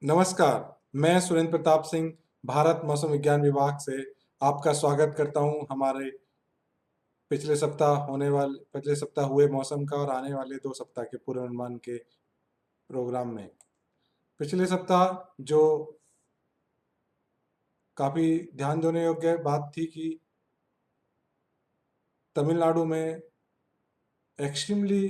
नमस्कार, मैं सुरेंद्र प्रताप सिंह भारत मौसम विज्ञान विभाग से आपका स्वागत करता हूं हमारे पिछले सप्ताह हुए मौसम का और आने वाले 2 सप्ताह के पूर्वानुमान के प्रोग्राम में। पिछले सप्ताह जो काफ़ी ध्यान देने योग्य बात थी कि तमिलनाडु में एक्सट्रीमली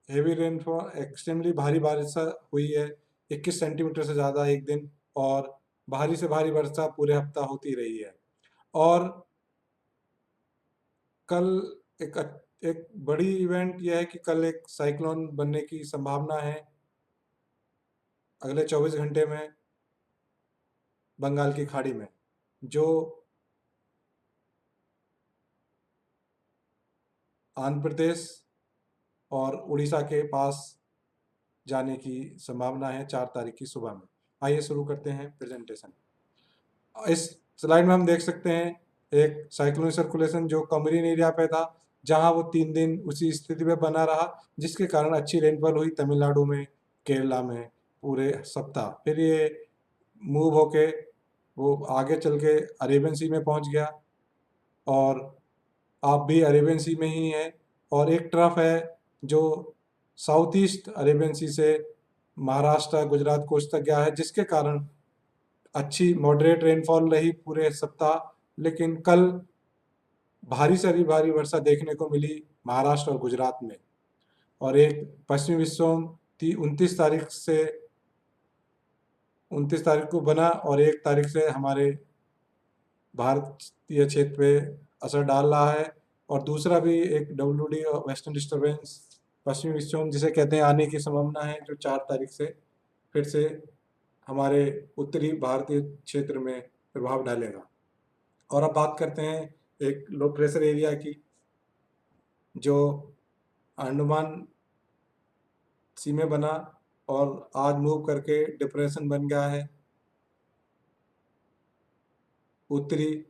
एक्सट्रीमली भारी वर्षा हुई है। 21 सेंटीमीटर से ज़्यादा एक दिन, और भारी से भारी वर्षा पूरे हफ्ता होती रही है। और कल एक एक बड़ी इवेंट यह है कि कल एक साइक्लोन बनने की संभावना है अगले 24 घंटे में बंगाल की खाड़ी में, जो आंध्र प्रदेश और उड़ीसा के पास जाने की संभावना है 4 तारीख की सुबह में। आइए शुरू करते हैं प्रेजेंटेशन। इस स्लाइड में हम देख सकते हैं एक साइक्लोनिक सर्कुलेशन जो कमरीन एरिया पे था, जहां वो 3 दिन उसी स्थिति में बना रहा, जिसके कारण अच्छी रेनफॉल हुई तमिलनाडु में, केरला में पूरे सप्ताह। फिर ये मूव होके वो आगे चल के अरेबियन सी में पहुंच गया, और आप भी अरेबियन सी में ही हैं। और एक ट्रफ है जो साउथ ईस्ट अरेबियन सी से महाराष्ट्र गुजरात कोस्ट तक गया है, जिसके कारण अच्छी मॉडरेट रेनफॉल रही पूरे सप्ताह। लेकिन कल भारी से भारी वर्षा देखने को मिली महाराष्ट्र और गुजरात में, और एक पश्चिमी विक्षोभ 29 तारीख को बना और 1 तारीख से हमारे भारतीय क्षेत्र पे असर डाल रहा है। और दूसरा भी एक WD वेस्टर्न डिस्टर्बेंस पश्चिमी विक्षोभ जिसे कहते हैं आने की संभावना है, जो 4 तारीख से फिर से हमारे उत्तरी भारतीय क्षेत्र में प्रभाव डालेगा। और अब बात करते हैं एक लो प्रेशर एरिया की, जो अंडमान सी में बना और आज मूव करके डिप्रेशन बन गया है उत्तरी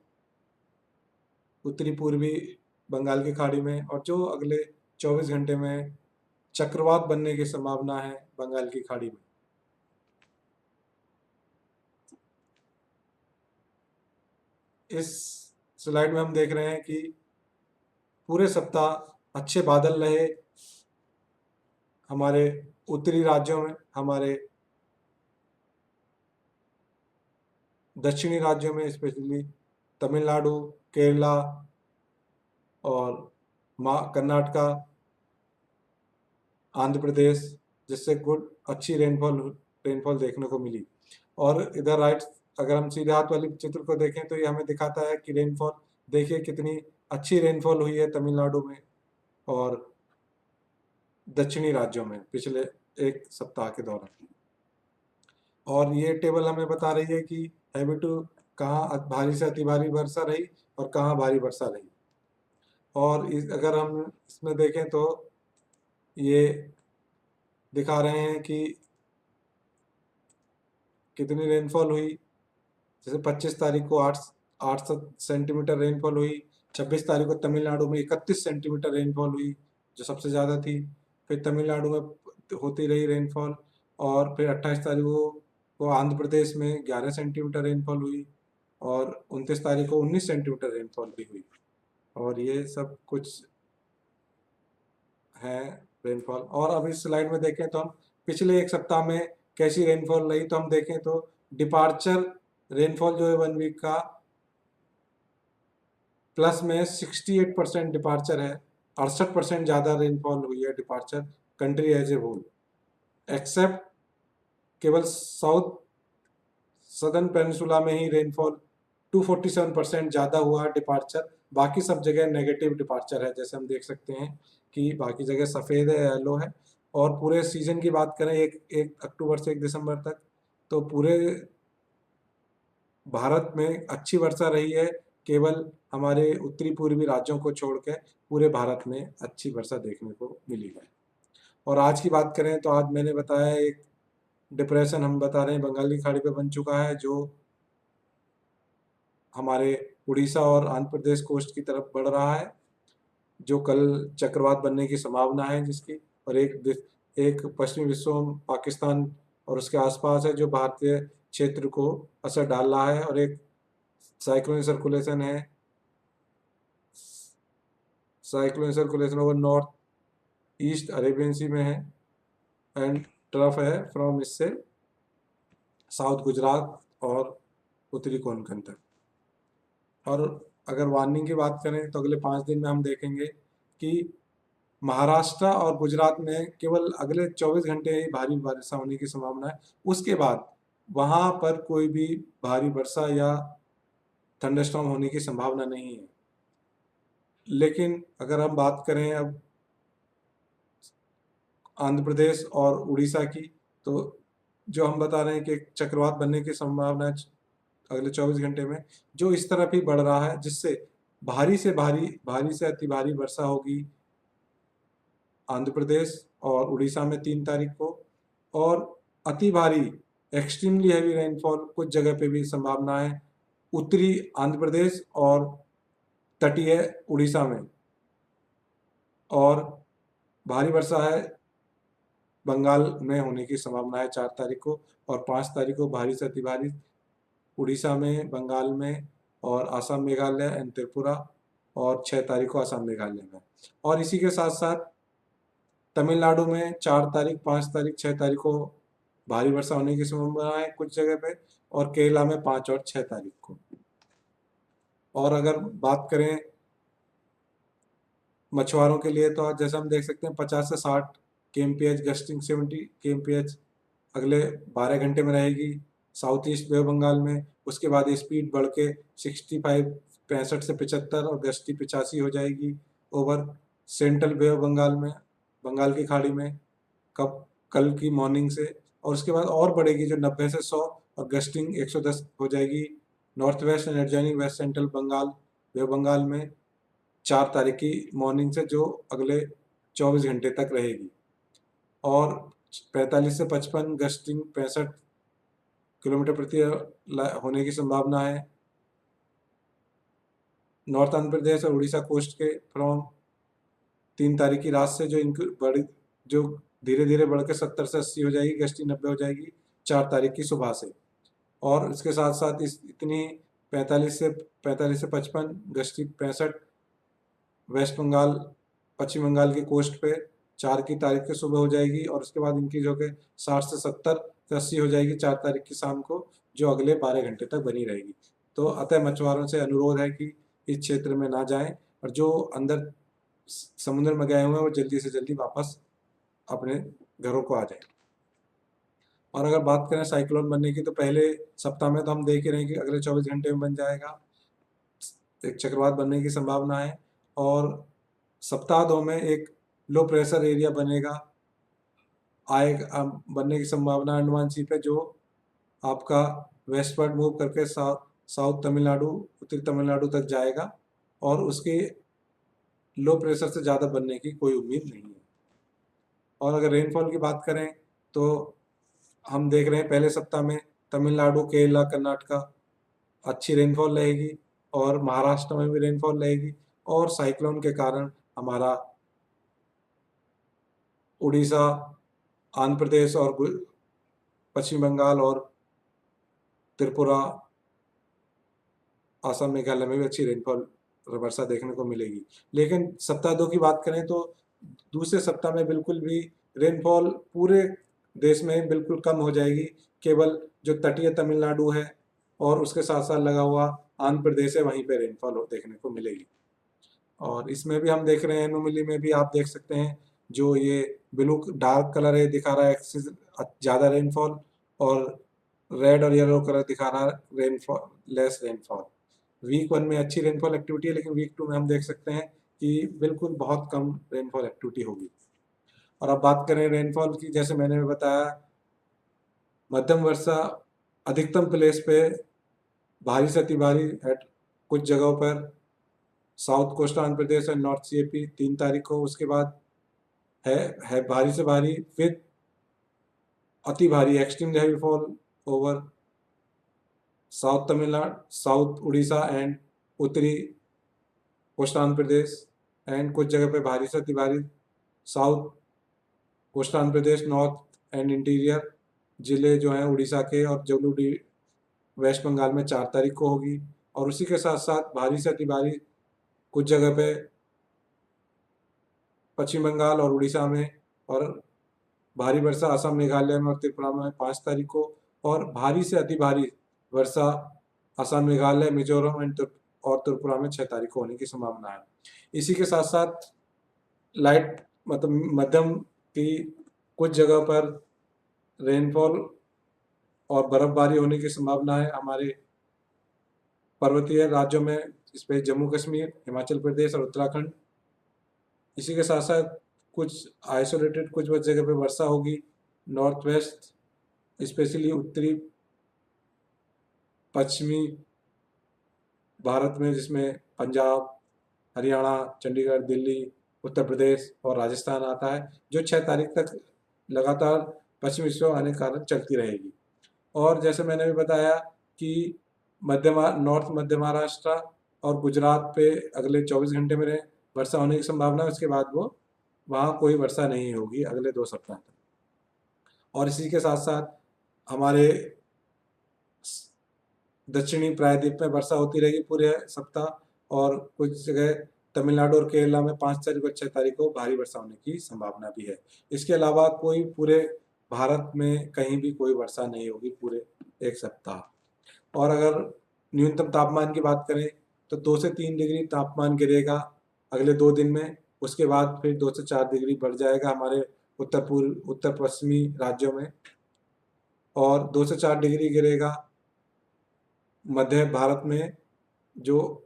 पूर्वी बंगाल की खाड़ी में, और जो अगले 24 घंटे में चक्रवात बनने की संभावना है बंगाल की खाड़ी में। इस स्लाइड में हम देख रहे हैं कि पूरे सप्ताह अच्छे बादल रहे हमारे उत्तरी राज्यों में, हमारे दक्षिणी राज्यों में, स्पेशली तमिलनाडु, केरला और कर्नाटका, आंध्र प्रदेश, जिससे अच्छी रेनफॉल देखने को मिली। और इधर राइट अगर हम सीधे हाथ वाली चित्र को देखें तो ये हमें दिखाता है कि रेनफॉल देखिए कितनी अच्छी रेनफॉल हुई है तमिलनाडु में और दक्षिणी राज्यों में पिछले एक सप्ताह के दौरान। और ये टेबल हमें बता रही है कि हैबिटू कहाँ भारी से अति भारी वर्षा रही और कहाँ भारी वर्षा रही। और अगर हम इसमें देखें तो ये दिखा रहे हैं कि कितनी रेनफॉल हुई। जैसे 25 तारीख को 8 सेंटीमीटर रेनफॉल हुई, 26 तारीख को तमिलनाडु में 31 सेंटीमीटर रेनफॉल हुई जो सबसे ज़्यादा थी। फिर तमिलनाडु में होती रही रेनफॉल, और फिर 28 तारीख को आंध्र प्रदेश में 11 सेंटीमीटर रेनफॉल हुई, और 29 तारीख को 19 सेंटीमीटर रेनफॉल भी हुई। और ये सब कुछ है रेनफॉल। और अब इस स्लाइड में देखें तो हम पिछले एक सप्ताह में कैसी रेनफॉल रही, तो हम देखें तो डिपार्चर रेनफॉल जो है 1 वीक का प्लस में 68% डिपार्चर है, 68% ज़्यादा रेनफॉल हुई है departure country as a whole, except केवल सदर्न पेनिनसुला में ही रेनफॉल 247% ज़्यादा हुआ डिपार्चर। बाकी सब जगह नेगेटिव डिपार्चर है, जैसे हम देख सकते हैं कि बाकी जगह सफ़ेद है, येलो है। और पूरे सीजन की बात करें 1 अक्टूबर से 1 दिसंबर तक, तो पूरे भारत में अच्छी वर्षा रही है। केवल हमारे उत्तरी पूर्वी राज्यों को छोड़ के पूरे भारत में अच्छी वर्षा देखने को मिली है। और आज की बात करें तो आज मैंने बताया एक डिप्रेशन हम बता रहे हैं बंगाली खाड़ी पे बन चुका है, जो हमारे उड़ीसा और आंध्र प्रदेश कोस्ट की तरफ बढ़ रहा है, जो कल चक्रवात बनने की संभावना है जिसकी। और एक पश्चिमी विक्षोभ पाकिस्तान और उसके आसपास है जो भारतीय क्षेत्र को असर डाल रहा है, और एक साइक्लोनिक सर्कुलेशन है, cyclonic circulation over north east Arabian sea में है, एंड ट्रफ है फ्रॉम इससे साउथ गुजरात और उत्तरी कोंकण तक। और अगर वार्निंग की बात करें तो अगले 5 दिन में हम देखेंगे कि महाराष्ट्र और गुजरात में केवल अगले 24 घंटे ही भारी वर्षा होने की संभावना है। उसके बाद वहां पर कोई भी भारी वर्षा या थंडरस्टॉर्म होने की संभावना नहीं है। लेकिन अगर हम बात करें अब आंध्र प्रदेश और उड़ीसा की, तो जो हम बता रहे हैं कि एक चक्रवात बनने की संभावना है अगले 24 घंटे में, जो इस तरफ ही बढ़ रहा है, जिससे भारी से अति भारी वर्षा होगी आंध्र प्रदेश और उड़ीसा में 3 तारीख को, और अति भारी एक्सट्रीमली हैवी रेनफॉल कुछ जगह पे भी संभावना है उत्तरी आंध्र प्रदेश और तटीय उड़ीसा में, और भारी वर्षा है बंगाल में होने की संभावना है 4 तारीख को, और 5 तारीख को भारी से अति भारी उड़ीसा में, बंगाल में और आसाम मेघालय एंड त्रिपुरा, और 6 तारीख को आसाम मेघालय में। और इसी के साथ साथ तमिलनाडु में 4 तारीख, 5 तारीख, 6 तारीख को भारी वर्षा होने की संभावना है कुछ जगह पे, और केरला में 5 और 6 तारीख को। और अगर बात करें मछुआरों के लिए, तो जैसा हम देख सकते हैं 50 से 60 kmph गस्टिंग 70 kmph अगले 12 घंटे में रहेगी south east Bay of Bengal में। उसके बाद स्पीड बढ़ के 65 से 75 और गस्ती 85 हो जाएगी over central Bay of Bengal में, बंगाल की खाड़ी में, कल की मॉर्निंग से। और उसके बाद और बढ़ेगी जो 90 से 100 और गस्टिंग 110 हो जाएगी north west and adjoining west central Bengal Bay of Bengal में 4 तारीख की मॉर्निंग से, जो अगले 24 घंटे तक रहेगी। और 45 से 55 गस्टिंग 65 किलोमीटर प्रति होने की संभावना है नॉर्थ आंध्र प्रदेश और उड़ीसा कोस्ट के फ्रॉम 3 तारीख की रात से, जो धीरे धीरे बढ़ के 70 से 80 हो जाएगी, गस्टिंग 90 हो जाएगी 4 तारीख की सुबह से। और इसके साथ साथ इतनी 45 से 55 गस्टिंग 65 वेस्ट बंगाल पश्चिम बंगाल की कोस्ट पे 4 तारीख की सुबह हो जाएगी, और उसके बाद इनकी जो कि 60 से 70 से 80 हो जाएगी 4 तारीख की शाम को, जो अगले 12 घंटे तक बनी रहेगी। तो अतः मछुआरों से अनुरोध है कि इस क्षेत्र में ना जाएं, और जो अंदर समुद्र में गए हुए हैं वो जल्दी से जल्दी वापस अपने घरों को आ जाएं। और अगर बात करें साइक्लोन बनने की, तो पहले सप्ताह में तो हम देख ही रहे हैं कि अगले 24 घंटे में बन जाएगा, एक चक्रवात बनने की संभावना है। और सप्ताह 2 में एक लो प्रेशर एरिया बनेगा, बनने की संभावना अंडमान सी पे, जो आपका वेस्टवर्ड मूव करके साउथ तमिलनाडु, उत्तरी तमिलनाडु तक जाएगा, और उसके लो प्रेशर से ज़्यादा बनने की कोई उम्मीद नहीं है। और अगर रेनफॉल की बात करें तो हम देख रहे हैं पहले सप्ताह में तमिलनाडु, केरला, कर्नाटका अच्छी रेनफॉल रहेगी, और महाराष्ट्र में भी रेनफॉल रहेगी, और साइक्लोन के कारण हमारा उड़ीसा, आंध्र प्रदेश और पश्चिम बंगाल और त्रिपुरा, आसाम, मेघालय में भी अच्छी रेनफॉल वर्षा देखने को मिलेगी। लेकिन सप्ताह 2 की बात करें तो दूसरे सप्ताह में बिल्कुल भी रेनफॉल पूरे देश में बिल्कुल कम हो जाएगी, केवल जो तटीय तमिलनाडु है और उसके साथ साथ लगा हुआ आंध्र प्रदेश है, वहीं पे रेनफॉल देखने को मिलेगी। और इसमें भी हम देख रहे हैं, एनोमली में भी आप देख सकते हैं, जो ये ब्लू डार्क कलर है दिखा रहा है एक्सिस ज़्यादा रेनफॉल, और रेड और येलो कलर दिखा रहा है रेनफॉल, लेस रेनफॉल। वीक 1 में अच्छी रेनफॉल एक्टिविटी है, लेकिन वीक 2 में हम देख सकते हैं कि बिल्कुल बहुत कम रेनफॉल एक्टिविटी होगी। और अब बात करें रेनफॉल की, जैसे मैंने बताया मध्यम वर्षा अधिकतम प्लेस पे भारी से अति भारी एट कुछ जगहों पर साउथ कोस्ट आंध्र प्रदेश और नॉर्थ सीएपी 3 तारीख को। उसके बाद है भारी से भारी विद अति भारी extreme heavy fall over south Tamil Nadu, south Orissa and उत्तरी कोस्ट आंध्र प्रदेश, एंड कुछ जगह पे भारी से अति भारी south coastal Andhra Pradesh, north and interior जिले जो हैं उड़ीसा के और जम्मू वेस्ट बंगाल में 4 तारीख को होगी। और उसी के साथ साथ भारी से अति भारी कुछ जगह पे पश्चिम बंगाल और उड़ीसा में, और भारी वर्षा असम, मेघालय में और त्रिपुरा में 5 तारीख को, और भारी से अति भारी वर्षा असम, मेघालय, मिजोरम और त्रिपुरा में 6 तारीख को होने की संभावना है। इसी के साथ साथ लाइट मतलब मध्यम की कुछ जगह पर रेनफॉल और बर्फबारी होने की संभावना है हमारे पर्वतीय राज्यों में, इसमें जम्मू कश्मीर, हिमाचल प्रदेश और उत्तराखंड। इसी के साथ साथ कुछ आइसोलेटेड कुछ जगह पे वर्षा होगी नॉर्थ वेस्ट, स्पेशली उत्तरी पश्चिमी भारत में, जिसमें पंजाब, हरियाणा, चंडीगढ़, दिल्ली, उत्तर प्रदेश और राजस्थान आता है, जो 6 तारीख तक लगातार पश्चिमी विक्षोभ आने के कारण चलती रहेगी। और जैसे मैंने भी बताया कि नॉर्थ मध्य महाराष्ट्र और गुजरात पे अगले 24 घंटे में वर्षा होने की संभावना है। उसके बाद वो वहाँ कोई वर्षा नहीं होगी अगले 2 सप्ताह तक। और इसी के साथ साथ हमारे दक्षिणी प्रायद्वीप में वर्षा होती रहेगी पूरे सप्ताह, और कुछ जगह तमिलनाडु और केरला में 5 तारीख और 6 तारीख को भारी वर्षा होने की संभावना भी है। इसके अलावा कोई पूरे भारत में कहीं भी कोई वर्षा नहीं होगी पूरे 1 सप्ताह। और अगर न्यूनतम तापमान की बात करें तो 2 से 3 डिग्री तापमान गिरेगा अगले 2 दिन में। उसके बाद फिर 2 से 4 डिग्री बढ़ जाएगा हमारे उत्तर पश्चिमी राज्यों में, और 2 से 4 डिग्री गिरेगा मध्य भारत में, जो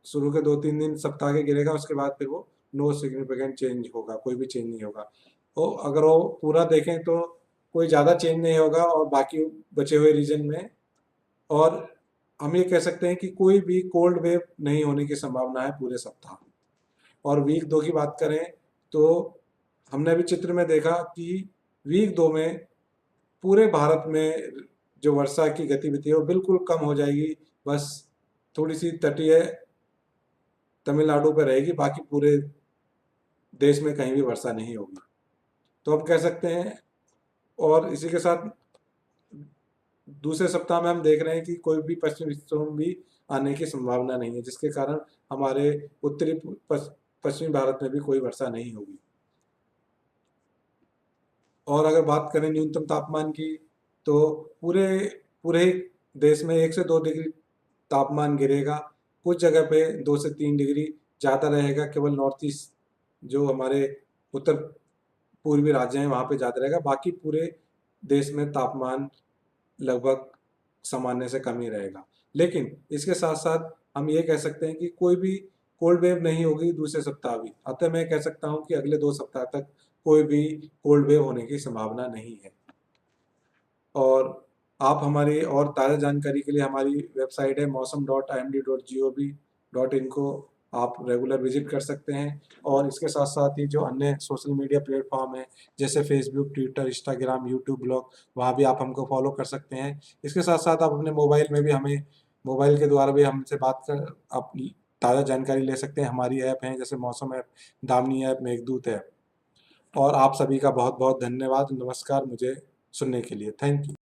शुरू के 2-3 दिन सप्ताह के गिरेगा। उसके बाद फिर वो नो सिग्निफिकेंट चेंज होगा, कोई भी चेंज नहीं होगा। तो अगर वो पूरा देखें तो कोई ज़्यादा चेंज नहीं होगा और बाकी बचे हुए रीजन में। और हम ये कह सकते हैं कि कोई भी कोल्ड वेव नहीं होने की संभावना है पूरे सप्ताह। और वीक 2 की बात करें तो हमने अभी चित्र में देखा कि वीक 2 में पूरे भारत में जो वर्षा की गतिविधि है वो बिल्कुल कम हो जाएगी, बस थोड़ी सी तटीय तमिलनाडु पर रहेगी, बाकी पूरे देश में कहीं भी वर्षा नहीं होगी। तो हम कह सकते हैं, और इसी के साथ दूसरे सप्ताह में हम देख रहे हैं कि कोई भी पश्चिमी विक्षोभ भी आने की संभावना नहीं है, जिसके कारण हमारे उत्तरी पश्चिमी भारत में भी कोई वर्षा नहीं होगी। और अगर बात करें न्यूनतम तापमान की तो पूरे देश में 1 से 2 डिग्री तापमान गिरेगा। कुछ जगह पे 2 से 3 डिग्री ज़्यादा रहेगा, केवल नॉर्थ ईस्ट जो हमारे उत्तर पूर्वी राज्य हैं वहाँ पे ज़्यादा रहेगा। बाकी पूरे देश में तापमान लगभग सामान्य से कम ही रहेगा। लेकिन इसके साथ साथ हम ये कह सकते हैं कि कोई भी कोल्ड वेव नहीं होगी दूसरे सप्ताह भी। अतः मैं कह सकता हूँ कि अगले 2 सप्ताह तक कोई भी कोल्ड वेव होने की संभावना नहीं है। और आप हमारी और ताज़ा जानकारी के लिए हमारी वेबसाइट है mausam.imd.gov.in को आप रेगुलर विजिट कर सकते हैं। और इसके साथ साथ ही जो अन्य सोशल मीडिया प्लेटफॉर्म है जैसे Facebook, Twitter, Instagram, YouTube, blog, वहाँ भी आप हमको फॉलो कर सकते हैं। इसके साथ साथ आप अपने मोबाइल में भी मोबाइल के द्वारा भी हमसे बात कर आप ताज़ा जानकारी ले सकते हैं। हमारी ऐप हैं जैसे मौसम app, Damini app, Meghdoot app. और आप सभी का बहुत बहुत धन्यवाद, नमस्कार मुझे सुनने के लिए। Thank you.